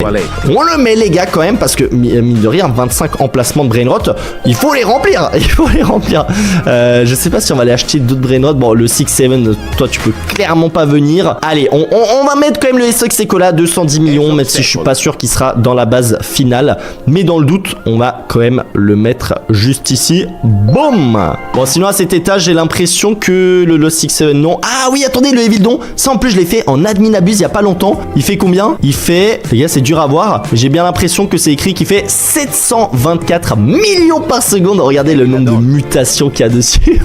On le met les gars quand même parce que mine de rien 25 emplacements de brainrot, il faut les remplir. Je sais pas si on va aller acheter d'autres brainrot. Bon le 6-7 toi tu peux clairement pas venir. Allez on va mettre quand même le SX Ecola 210 millions même si je suis pas sûr qu'il sera dans la base finale. Mais dans le doute on va quand même le mettre juste ici. Boum. Bon sinon à cet étage j'ai l'impression que le 6-7 non. Ah oui attendez le Evildon, ça en plus je l'ai fait en admin abuse il y a pas longtemps. Il fait combien? Il fait, les gars c'est dur à voir, j'ai bien l'impression que c'est écrit qu'il fait 724 millions par seconde. Regardez le nombre de mutations qu'il y a dessus.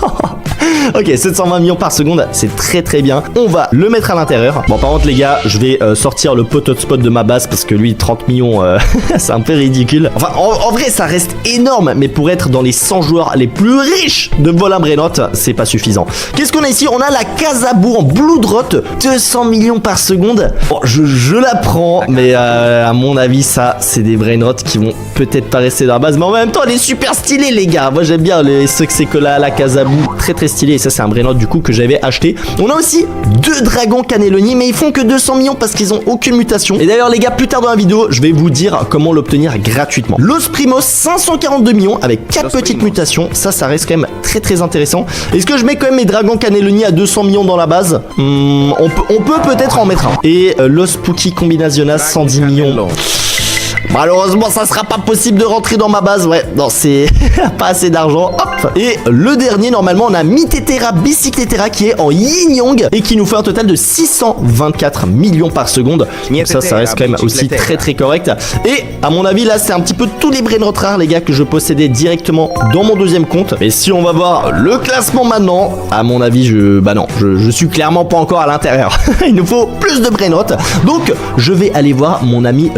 Ok 720 millions par seconde, c'est très très bien. On va le mettre à l'intérieur. Bon par contre les gars je vais sortir le pot hotspot de ma base parce que lui 30 millions c'est un peu ridicule. Enfin en vrai ça reste énorme mais pour être dans les 100 joueurs les plus riches de Volin Brainrot c'est pas suffisant. Qu'est-ce qu'on a ici? On a la Casabou en Bloodrot, 200 millions par seconde. Bon je la prends mais à mon avis ça c'est des brainrot qui vont peut-être pas rester dans la base mais en même temps elle est super stylée les gars. Moi j'aime bien les Succécola, la Casabou, très très stylé et ça c'est un brainrot du coup que j'avais acheté. On a aussi deux dragons Cannelloni mais ils font que 200 millions parce qu'ils ont aucune mutation. Et d'ailleurs les gars plus tard dans la vidéo je vais vous dire comment l'obtenir gratuitement. Los Primos 542 millions avec 4 petites mutations, ça reste quand même très très intéressant. Est-ce que je mets quand même mes dragons Cannelloni à 200 millions dans la base? On peut peut-être en mettre un. Et Los Spooky Combinacionas 110 millions. Malheureusement ça sera pas possible de rentrer dans ma base. Ouais non c'est pas assez d'argent. Hop. Et le dernier normalement on a Mitetera Bicycletera qui est en Yin Yang et qui nous fait un total de 624 millions par seconde. Donc ça reste quand même aussi très très correct. Et à mon avis là c'est un petit peu tous les brainrot rares les gars que je possédais directement dans mon deuxième compte. Et si on va voir le classement maintenant, à mon avis je suis clairement pas encore à l'intérieur. Il nous faut plus de brainrot. Donc je vais aller voir mon ami